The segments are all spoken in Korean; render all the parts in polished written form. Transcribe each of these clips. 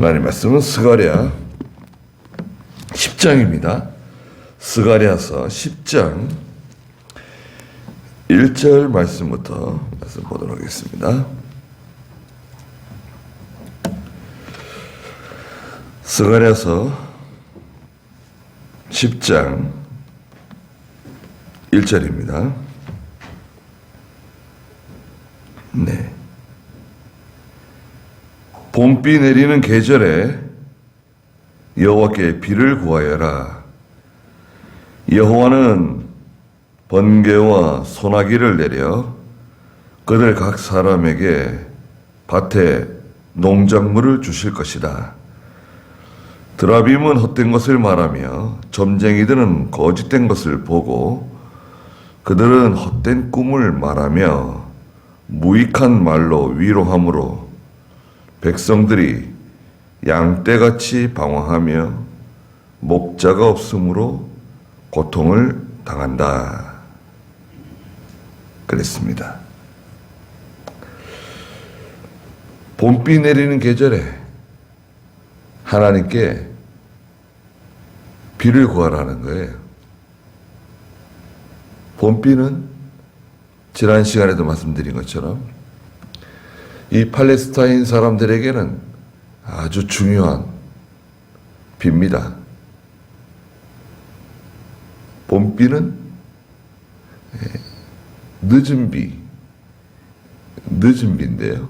하나님 말씀은 스가랴 10장입니다. 스가랴서 10장 1절 말씀부터 말씀 보도록 하겠습니다. 스가랴서 10장 1절입니다. 네. 봄비 내리는 계절에 여호와께 비를 구하여라. 여호와는 번개와 소나기를 내려 그들 각 사람에게 밭에 농작물을 주실 것이다. 드라빔은 헛된 것을 말하며 점쟁이들은 거짓된 것을 보고 그들은 헛된 꿈을 말하며 무익한 말로 위로함으로 백성들이 양떼같이 방황하며 목자가 없으므로 고통을 당한다. 그랬습니다. 봄비 내리는 계절에 하나님께 비를 구하라는 거예요. 봄비는 지난 시간에도 말씀드린 것처럼 이 팔레스타인 사람들에게는 아주 중요한 비입니다. 봄비는 늦은 비인데요.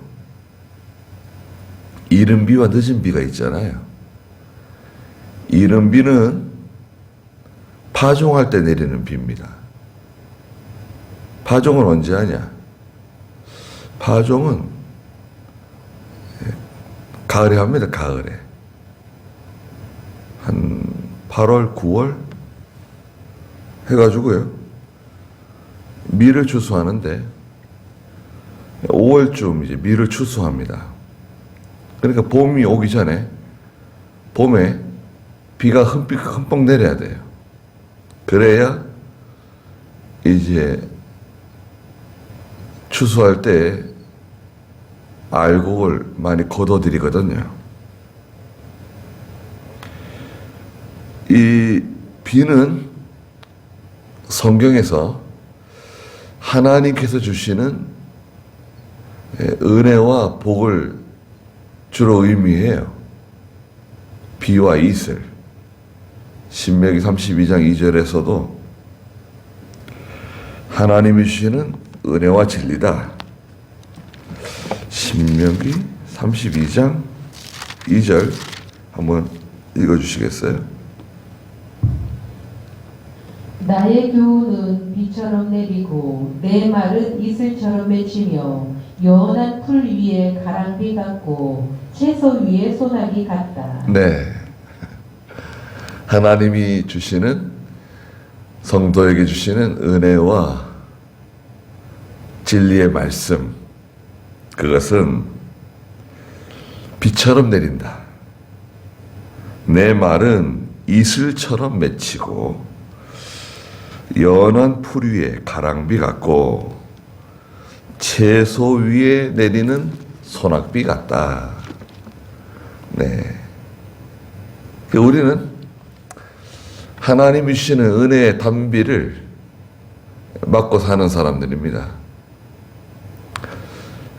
이른 비와 늦은 비가 있잖아요. 이른 비는 파종할 때 내리는 비입니다. 파종은 언제 하냐? 파종은 가을에 합니다. 가을에. 한 8월, 9월 해가지고요. 밀을 추수하는데 5월쯤 이제 밀을 추수합니다. 그러니까 봄이 오기 전에 봄에 비가 흠뻑 내려야 돼요. 그래야 이제 추수할 때 알곡을 많이 거둬들이거든요. 이 비는 성경에서 하나님께서 주시는 은혜와 복을 주로 의미해요. 비와 이슬. 신명기 32장 2절에서도 하나님이 주시는 은혜와 진리다. 신명기 32장 2절 한번 읽어주시겠어요? 나의 교훈은 비처럼 내리고 내 말은 이슬처럼 맺히며 연한 풀 위에 가랑비 같고 채소 위에 소나기 같다. 네. 하나님이 주시는 성도에게 주시는 은혜와 진리의 말씀, 그것은 비처럼 내린다. 내 말은 이슬처럼 맺히고 연한 풀 위에 가랑비 같고 채소 위에 내리는 소낙비 같다. 네. 우리는 하나님이 주시는 은혜의 단비를 맞고 사는 사람들입니다.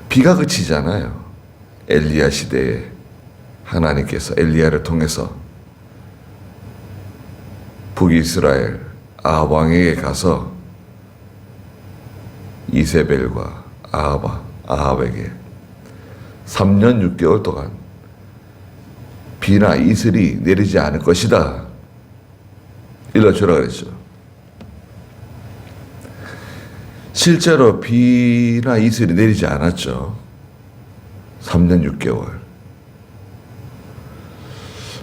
비가 그치잖아요. 엘리야 시대에 하나님께서 엘리야를 통해서 북이스라엘 아합 왕에게 가서 이세벨과 아합에게 3년 6개월 동안 비나 이슬이 내리지 않을 것이다. 일러주라 그랬죠. 실제로 비나 이슬이 내리지 않았죠. 3년 6개월.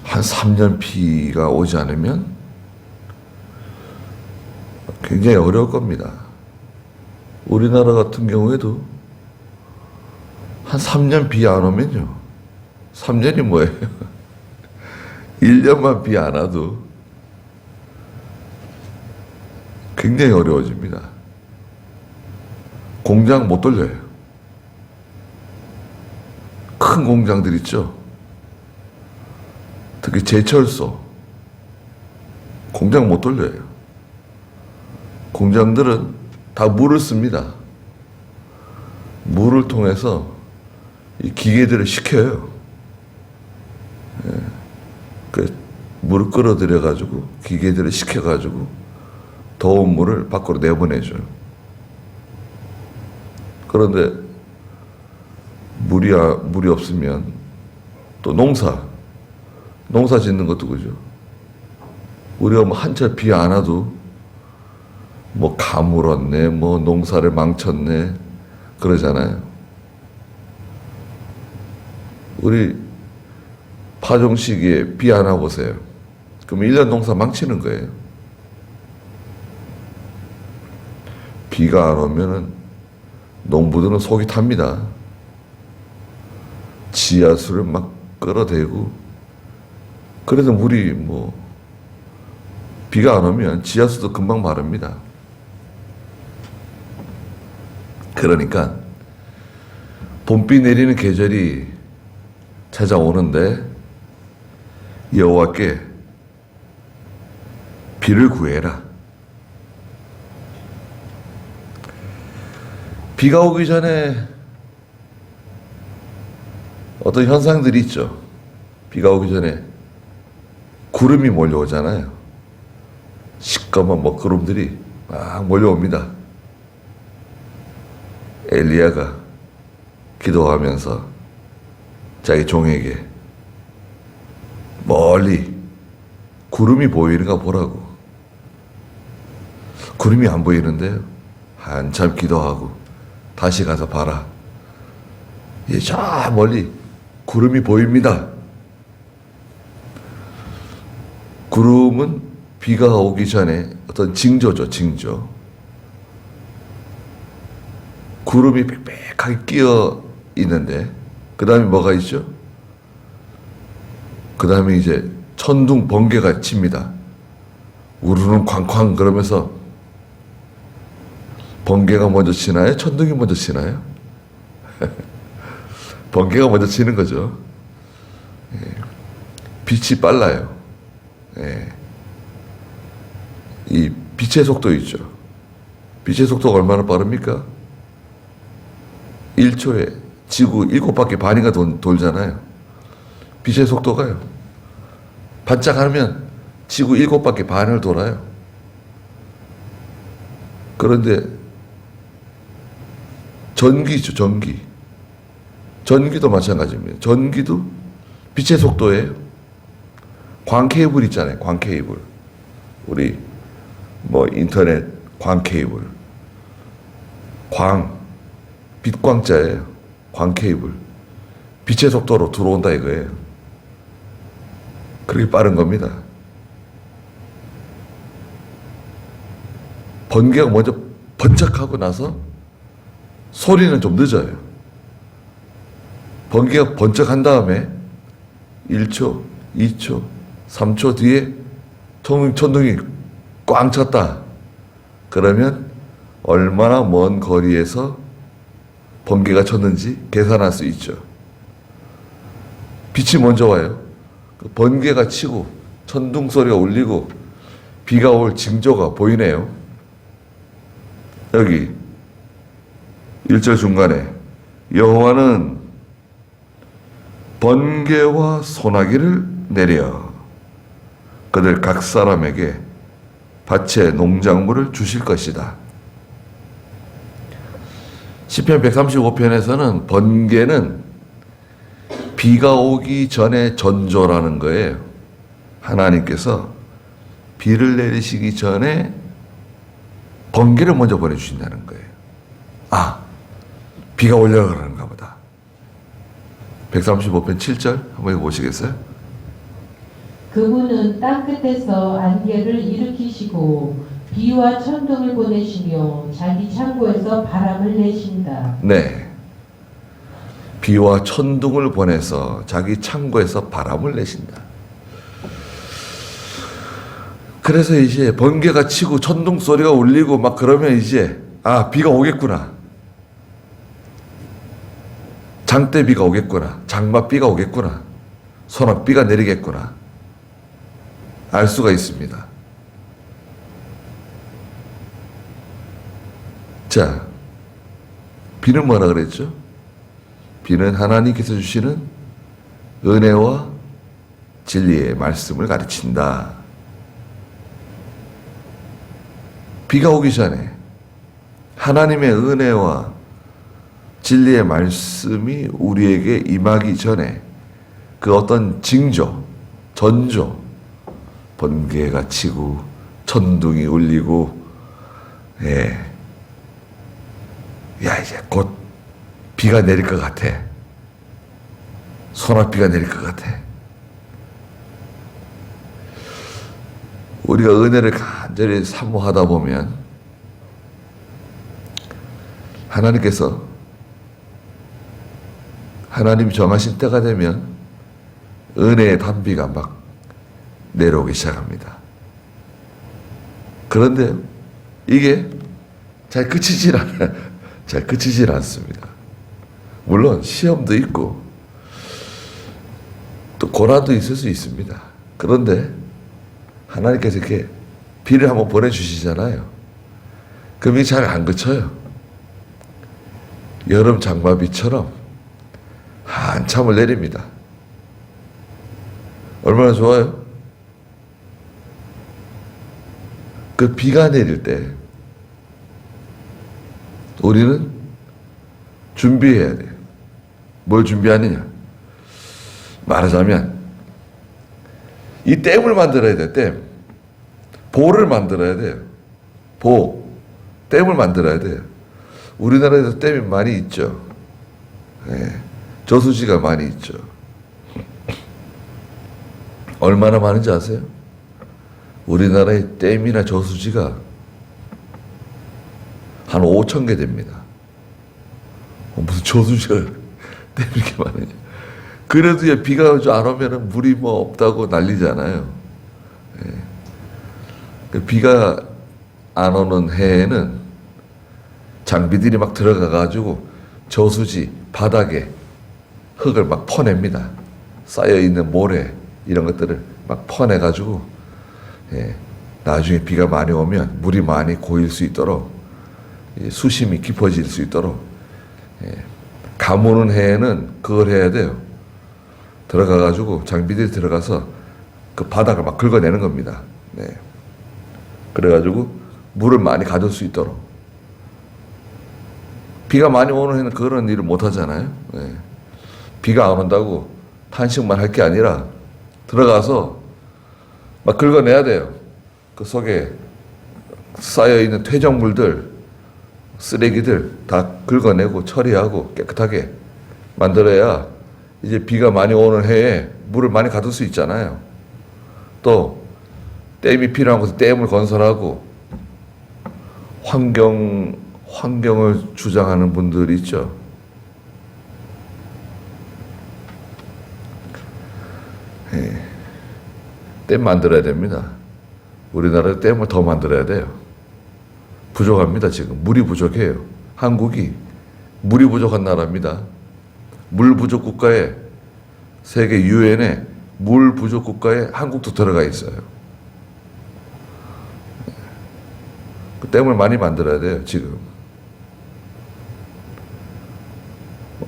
한 3년 비가 오지 않으면 굉장히 어려울 겁니다. 우리나라 같은 경우에도 한 3년 비 안 오면요. 3년이 뭐예요? 1년만 비 안 와도 굉장히 어려워집니다. 공장 못 돌려요. 큰 공장들 있죠. 특히 제철소, 공장 못 돌려요. 공장들은 다 물을 씁니다. 물을 통해서 이 기계들을 식혀요. 그 물을 끌어들여가지고 기계들을 식혀가지고 더운 물을 밖으로 내보내줘요. 그런데 물이 없으면 또 농사 짓는 것도 그죠. 우리가 뭐 한철 비 안 와도 뭐 가물었네, 뭐 농사를 망쳤네 그러잖아요. 우리 파종 시기에 비 안 와 보세요. 그럼 1년 농사 망치는 거예요. 비가 안 오면은 농부들은 속이 탑니다. 지하수를 막 끌어대고, 그래서 물이 뭐 비가 안 오면 지하수도 금방 마릅니다. 그러니까 봄비 내리는 계절이 찾아오는데 여호와께 비를 구해라. 비가 오기 전에 어떤 현상들이 있죠. 비가 오기 전에 구름이 몰려오잖아요. 시꺼먼 먹구름들이 막 몰려옵니다. 엘리야가 기도하면서 자기 종에게 멀리 구름이 보이는가 보라고. 구름이 안 보이는데요. 한참 기도하고 다시 가서 봐라. 예, 저 멀리 구름이 보입니다. 구름은 비가 오기 전에 어떤 징조죠, 징조. 구름이 빽빽하게 끼어 있는데, 그 다음에 뭐가 있죠? 그 다음에 이제 천둥, 번개가 칩니다. 우르릉 쾅쾅 그러면서 번개가 먼저 치나요? 천둥이 먼저 치나요? 번개가 먼저 치는 거죠. 예. 빛이 빨라요. 예. 이 빛의 속도 있죠. 빛의 속도가 얼마나 빠릅니까? 1초에 지구 7바퀴 반인가 돌잖아요. 빛의 속도가요. 반짝하면 지구 7바퀴 반을 돌아요. 그런데 전기죠, 전기. 전기도 마찬가지입니다. 전기도 빛의 속도예요. 광 케이블 있잖아요. 광 케이블. 우리 뭐 인터넷 광 케이블. 빛광자예요. 광 케이블. 빛의 속도로 들어온다 이거예요. 그렇게 빠른 겁니다. 번개가 먼저 번쩍하고 나서 소리는 좀 늦어요. 번개가 번쩍한 다음에 1초, 2초, 3초 뒤에 천둥이 꽝 쳤다. 그러면 얼마나 먼 거리에서 번개가 쳤는지 계산할 수 있죠. 빛이 먼저 와요. 번개가 치고 천둥 소리가 울리고 비가 올 징조가 보이네요. 여기 1절 중간에 여호와는 번개와 소나기를 내려 그들 각 사람에게 밭에 농작물을 주실 것이다. 시편 135편에서는 번개는 비가 오기 전에 전조라는 거예요. 하나님께서 비를 내리시기 전에 번개를 먼저 보내주신다는 거예요. 아, 비가 오려고 그러는가 보다. 135편 7절 한번 읽어보시겠어요? 그분은 땅 끝에서 안개를 일으키시고 비와 천둥을 보내시며 자기 창고에서 바람을 내신다. 네. 비와 천둥을 보내서 자기 창고에서 바람을 내신다. 그래서 이제 번개가 치고 천둥 소리가 울리고 막 그러면 이제 비가 오겠구나. 장대비가 오겠구나. 장맛비가 오겠구나. 소낙비가 내리겠구나. 알 수가 있습니다. 자, 비는 뭐라 그랬죠? 비는 하나님께서 주시는 은혜와 진리의 말씀을 가르친다. 비가 오기 전에 하나님의 은혜와 진리의 말씀이 우리에게 임하기 전에 그 어떤 징조, 전조, 번개가 치고 천둥이 울리고, 야, 이제 곧 비가 내릴 것 같아. 소나비가 내릴 것 같아. 우리가 은혜를 간절히 사모하다 보면 하나님께서 하나님이 정하신 때가 되면 은혜의 단비가 막 내려오기 시작합니다. 그런데 이게 잘 그치질 않습니다. 물론 시험도 있고 또 고난도 있을 수 있습니다. 그런데 하나님께서 이렇게 비를 한번 보내주시잖아요. 그럼 이게 잘 안 그쳐요. 여름 장마비처럼 한참을 내립니다. 얼마나 좋아요? 그 비가 내릴 때 우리는 준비해야 돼요. 뭘 준비하느냐? 말하자면 이 댐을 만들어야 돼요. 댐. 보를 만들어야 돼요. 댐을 만들어야 돼요. 우리나라에도 댐이 많이 있죠. 저수지가 많이 있죠. 얼마나 많은지 아세요? 우리나라의 댐이나 저수지가 한 5천 개 됩니다. 무슨 저수지가 댐이 이렇게 많으냐. 그래도 비가 안 오면 물이 뭐 없다고 난리잖아요. 비가 안 오는 해에는 장비들이 막 들어가가지고 저수지 바닥에 흙을 막 퍼냅니다. 쌓여있는 모래 이런 것들을 막 퍼내가지고 나중에 비가 많이 오면 물이 많이 고일 수 있도록 수심이 깊어질 수 있도록 감 오는 해에는 그걸 해야 돼요. 들어가가지고 장비들이 들어가서 그 바닥을 막 긁어내는 겁니다. 그래가지고 물을 많이 가둘 수 있도록. 비가 많이 오는 해는 그런 일을 못 하잖아요. 비가 안 온다고 탄식만 할 게 아니라 들어가서 막 긁어내야 돼요. 그 속에 쌓여있는 퇴적물들, 쓰레기들 다 긁어내고 처리하고 깨끗하게 만들어야 이제 비가 많이 오는 해에 물을 많이 가둘 수 있잖아요. 또 댐이 필요한 곳에 댐을 건설하고 환경을 주장하는 분들이 있죠. 댐 만들어야 됩니다. 우리나라에 댐을 더 만들어야 돼요. 부족합니다. 지금 물이 부족해요. 한국이 물이 부족한 나라입니다. 물 부족 국가에, 세계 유엔에 물 부족 국가에 한국도 들어가 있어요. 그 댐을 많이 만들어야 돼요. 지금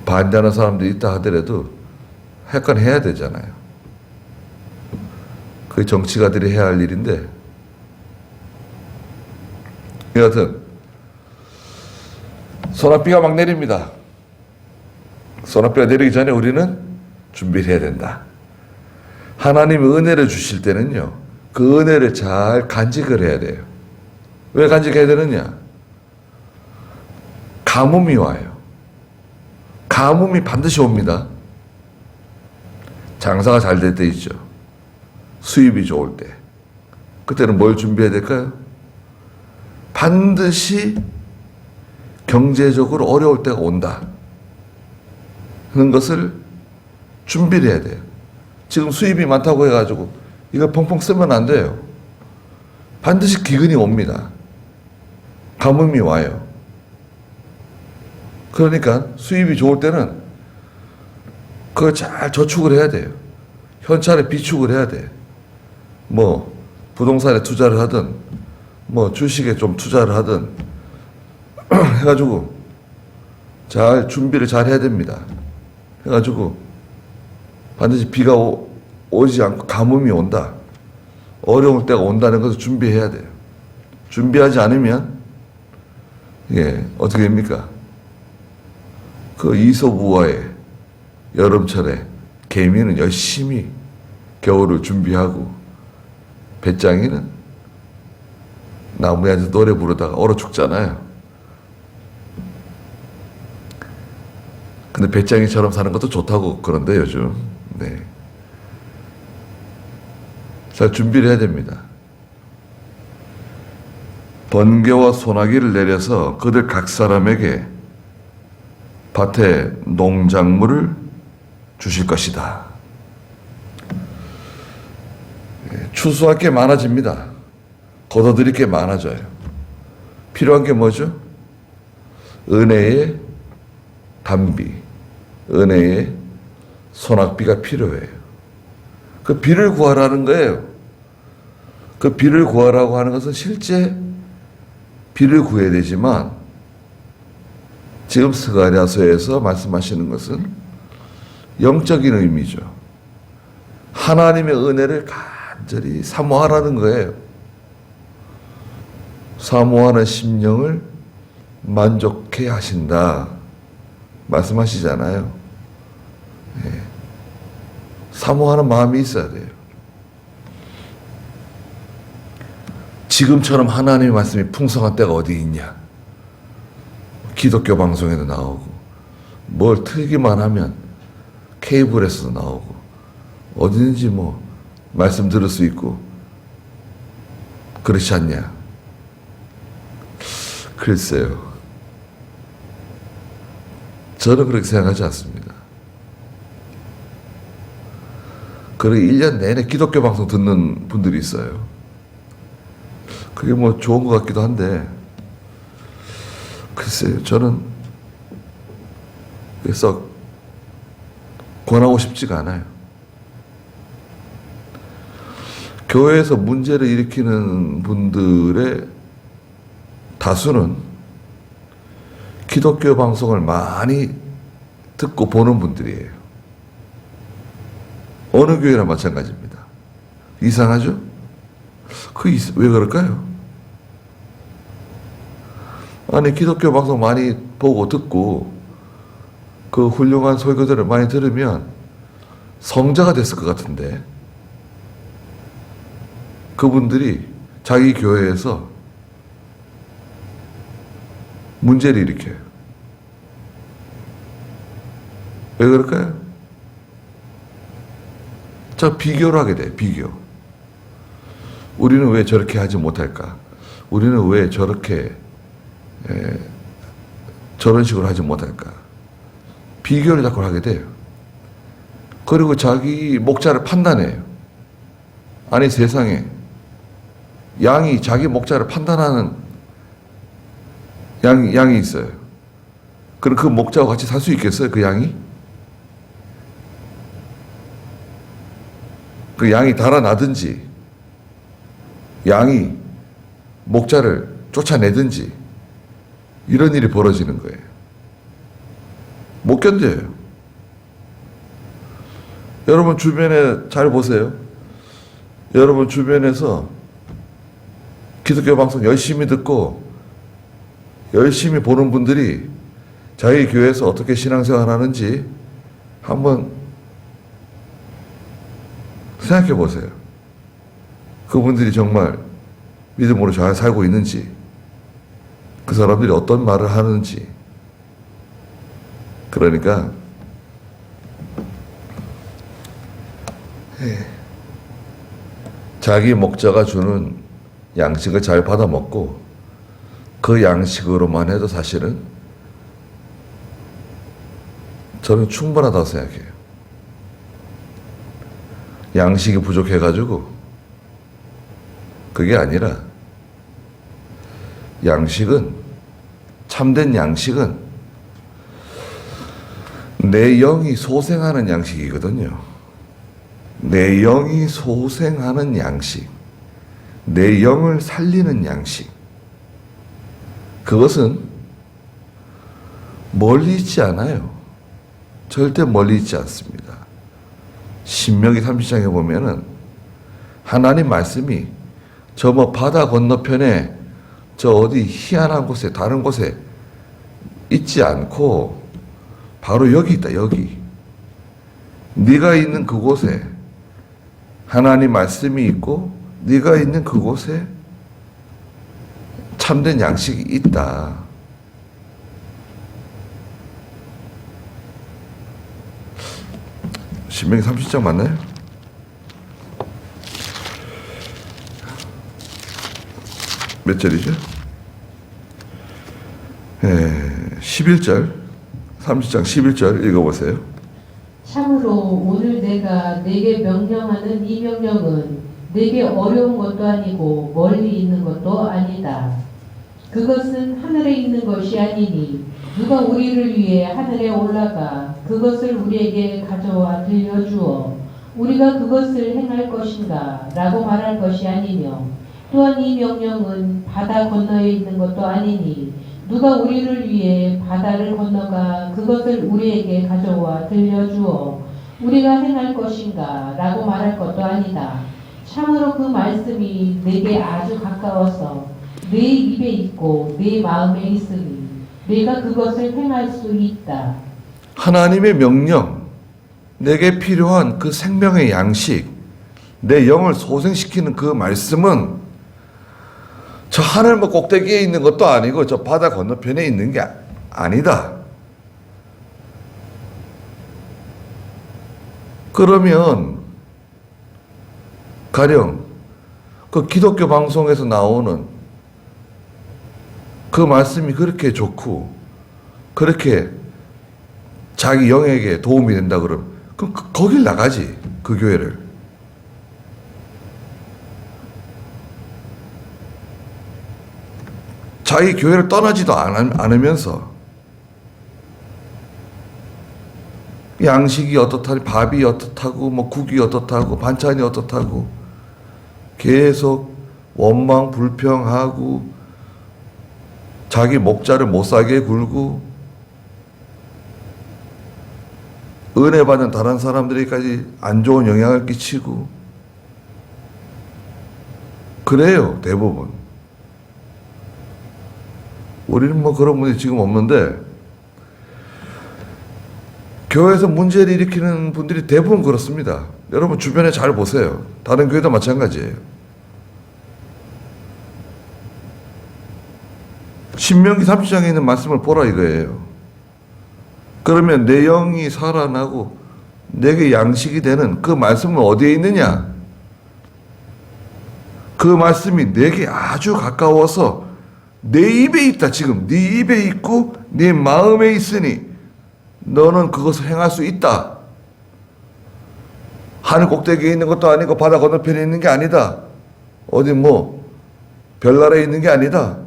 반대하는 사람들이 있다 하더라도 약간 해야 되잖아요. 그게 정치가들이 해야 할 일인데, 여하튼 소나비가 막 내립니다. 소나비가 내리기 전에 우리는 준비를 해야 된다. 하나님이 은혜를 주실 때는요, 그 은혜를 잘 간직을 해야 돼요. 왜 간직해야 되느냐? 가뭄이 와요. 가뭄이 반드시 옵니다. 장사가 잘 될 때 있죠. 수입이 좋을 때. 그때는 뭘 준비해야 될까요? 반드시 경제적으로 어려울 때가 온다 하는 것을 준비를 해야 돼요. 지금 수입이 많다고 해가지고 이거 펑펑 쓰면 안 돼요. 반드시 기근이 옵니다. 가뭄이 와요. 그러니까 수입이 좋을 때는 그걸 잘 저축을 해야 돼요. 현찰에 비축을 해야 돼요. 뭐 부동산에 투자를 하든 뭐 주식에 좀 투자를 하든 해가지고 잘 준비를 잘 해야 됩니다. 해가지고 반드시 비가 오지 않고 가뭄이 온다, 어려울 때가 온다는 것을 준비해야 돼요. 준비하지 않으면 어떻게 됩니까? 그 이솝우화의 여름철에 개미는 열심히 겨울을 준비하고 배짱이는 나무에 앉아서 노래 부르다가 얼어 죽잖아요. 근데 배짱이처럼 사는 것도 좋다고 그런데 요즘 잘 준비를 해야 됩니다. 번개와 소나기를 내려서 그들 각 사람에게 밭에 농작물을 주실 것이다. 추수할 게 많아집니다. 거둬들일 게 많아져요. 필요한 게 뭐죠? 은혜의 단비, 은혜의 소낙비가 필요해요. 그 비를 구하라는 거예요. 그 비를 구하라고 하는 것은 실제 비를 구해야 되지만 지금 스가랴서에서 말씀하시는 것은 영적인 의미죠. 하나님의 은혜를 간절히 사모하라는 거예요. 사모하는 심령을 만족해 하신다 말씀하시잖아요. 사모하는 마음이 있어야 돼요. 지금처럼 하나님의 말씀이 풍성한 때가 어디 있냐. 기독교 방송에도 나오고 뭘 틀기만 하면 케이블에서도 나오고 어디든지 뭐 말씀 들을 수 있고 그렇지 않냐. 글쎄요. 저는 그렇게 생각하지 않습니다. 그리고 1년 내내 기독교 방송 듣는 분들이 있어요. 그게 뭐 좋은 것 같기도 한데 글쎄요. 저는 썩 권하고 싶지가 않아요. 교회에서 문제를 일으키는 분들의 다수는 기독교 방송을 많이 듣고 보는 분들이에요. 어느 교회나 마찬가지입니다. 이상하죠? 왜 그럴까요? 아니, 기독교 방송 많이 보고 듣고 그 훌륭한 설교들을 많이 들으면 성자가 됐을 것 같은데 그분들이 자기 교회에서 문제를 일으켜요. 왜 그럴까요? 자, 비교를 하게 돼. 비교. 우리는 왜 저렇게 하지 못할까? 우리는 왜 저렇게 저런 식으로 하지 못할까? 비교를 자꾸 하게 돼요. 그리고 자기 목자를 판단해요. 아니, 세상에 양이 자기 목자를 판단하는 양이 있어요. 그럼 그 목자와 같이 살 수 있겠어요? 그 양이? 그 양이 달아나든지 양이 목자를 쫓아내든지 이런 일이 벌어지는 거예요. 못 견뎌요. 여러분 주변에 잘 보세요. 여러분 주변에서 기독교 방송 열심히 듣고 열심히 보는 분들이 자기 교회에서 어떻게 신앙생활 하는지 한번 생각해 보세요. 그분들이 정말 믿음으로 잘 살고 있는지, 그 사람들이 어떤 말을 하는지. 그러니까 자기 목자가 주는 양식을 잘 받아 먹고 그 양식으로만 해도 사실은 저는 충분하다고 생각해요. 양식이 부족해가지고 그게 아니라 양식은, 참된 양식은 내 영이 소생하는 양식이거든요. 내 영이 소생하는 양식. 내 영을 살리는 양식. 그것은 멀리 있지 않아요. 절대 멀리 있지 않습니다. 신명기 30장에 보면은 하나님 말씀이 저 뭐 바다 건너편에 저 어디 희한한 곳에 다른 곳에 있지 않고 바로 여기 있다. 여기 네가 있는 그곳에 하나님 말씀이 있고 네가 있는 그곳에 참된 양식이 있다. 신명기 30장 맞나요? 몇 절이죠? 11절 30장 11절 읽어보세요. 참으로 오늘 내가 내게 명령하는 이 명령은 내게 어려운 것도 아니고 멀리 있는 것도 아니다. 그것은 하늘에 있는 것이 아니니 누가 우리를 위해 하늘에 올라가 그것을 우리에게 가져와 들려주어 우리가 그것을 행할 것인가 라고 말할 것이 아니며 또한 이 명령은 바다 건너에 있는 것도 아니니 누가 우리를 위해 바다를 건너가 그것을 우리에게 가져와 들려주어 우리가 행할 것인가 라고 말할 것도 아니다. 참으로 그 말씀이 내게 아주 가까워서 내 입에 있고 내 마음에 있으니 내가 그것을 행할 수 있다. 하나님의 명령, 내게 필요한 그 생명의 양식, 내 영을 소생시키는 그 말씀은 저 하늘 뭐 꼭대기에 있는 것도 아니고 저 바다 건너편에 있는 게 아니다. 그러면 가령 그 기독교 방송에서 나오는 그 말씀이 그렇게 좋고 그렇게 자기 영에게 도움이 된다 그러면 그럼 거길 나가지, 그 교회를. 자기 교회를 떠나지도 않으면서 양식이 어떻다니, 밥이 어떻다고, 뭐 국이 어떻다고, 반찬이 어떻다고 계속 원망 불평하고 자기 목자를 못 사게 굴고 은혜 받는 다른 사람들에게까지 안 좋은 영향을 끼치고 그래요, 대부분. 우리는 뭐 그런 분이 지금 없는데 교회에서 문제를 일으키는 분들이 대부분 그렇습니다. 여러분 주변에 잘 보세요. 다른 교회도 마찬가지예요. 신명기 30장에 있는 말씀을 보라 이거예요. 그러면 내 영이 살아나고 내게 양식이 되는 그 말씀은 어디에 있느냐? 그 말씀이 내게 아주 가까워서 내 입에 있다. 지금 네 입에 있고 네 마음에 있으니 너는 그것을 행할 수 있다. 하늘 꼭대기에 있는 것도 아니고 바다 건너편에 있는 게 아니다. 어디 뭐 별나라에 있는 게 아니다.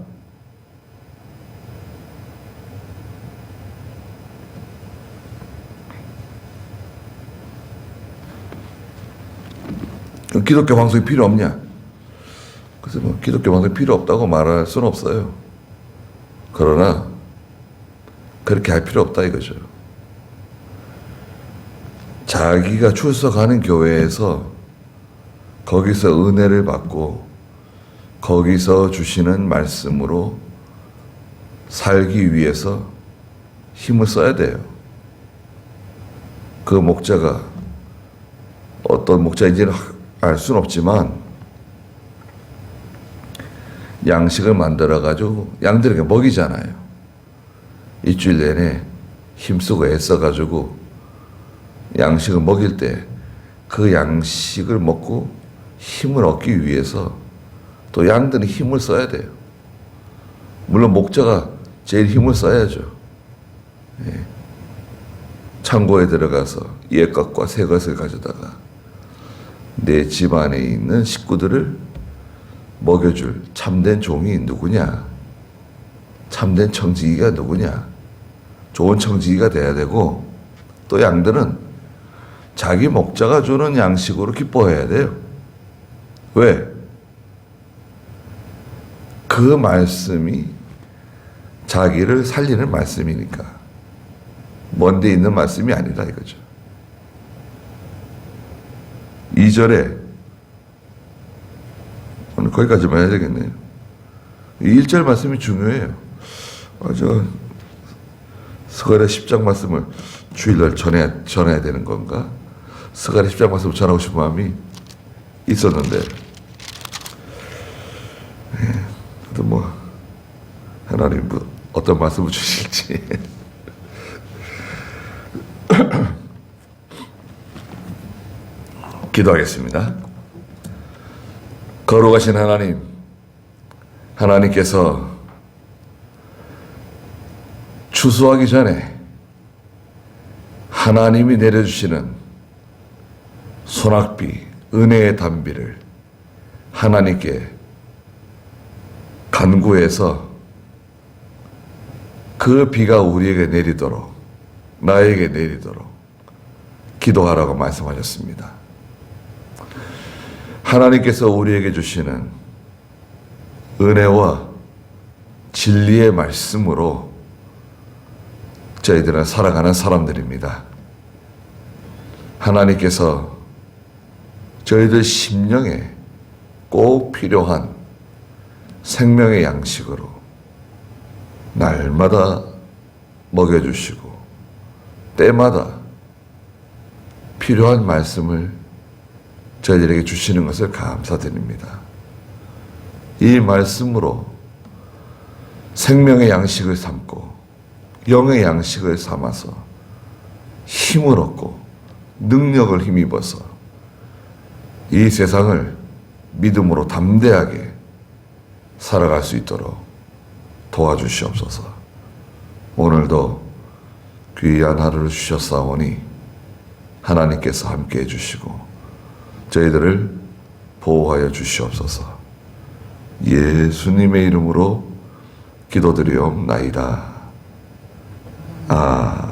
기독교 방송이 필요 없냐? 그래서 뭐 기독교 방송이 필요 없다고 말할 수는 없어요. 그러나 그렇게 할 필요 없다 이거죠. 자기가 출석하는 교회에서 거기서 은혜를 받고 거기서 주시는 말씀으로 살기 위해서 힘을 써야 돼요. 그 목자가 어떤 목자인지는 알 수는 없지만 양식을 만들어가지고 양들에게 먹이잖아요. 일주일 내내 힘쓰고 애써가지고 양식을 먹일 때 그 양식을 먹고 힘을 얻기 위해서 또 양들은 힘을 써야 돼요. 물론 목자가 제일 힘을 써야죠. 예. 창고에 들어가서 옛것과 새것을 가져다가 내 집안에 있는 식구들을 먹여줄 참된 종이 누구냐? 참된 청지기가 누구냐? 좋은 청지기가 돼야 되고 또 양들은 자기 목자가 주는 양식으로 기뻐해야 돼요. 왜? 그 말씀이 자기를 살리는 말씀이니까 먼데 있는 말씀이 아니라 이거죠. 2절에 오늘 거기까지만 해야 되겠네요. 1절 말씀이 중요해요. 저 스가랴 10장 말씀을 주일날 전해야 되는 건가? 스가랴 10장 말씀을 전하고 싶은 마음이 있었는데 또 뭐 하나님 뭐 어떤 말씀을 주실지 기도하겠습니다. 거룩하신 하나님, 하나님께서 추수하기 전에 하나님이 내려주시는 소낙비, 은혜의 단비를 하나님께 간구해서 그 비가 우리에게 내리도록, 나에게 내리도록 기도하라고 말씀하셨습니다. 하나님께서 우리에게 주시는 은혜와 진리의 말씀으로 저희들은 살아가는 사람들입니다. 하나님께서 저희들 심령에 꼭 필요한 생명의 양식으로 날마다 먹여주시고 때마다 필요한 말씀을 저희들에게 주시는 것을 감사드립니다. 이 말씀으로 생명의 양식을 삼고 영의 양식을 삼아서 힘을 얻고 능력을 힘입어서 이 세상을 믿음으로 담대하게 살아갈 수 있도록 도와주시옵소서. 오늘도 귀한 하루를 주셨사오니 하나님께서 함께 해주시고 저희들을 보호하여 주시옵소서. 예수님의 이름으로 기도드리옵나이다. 아멘.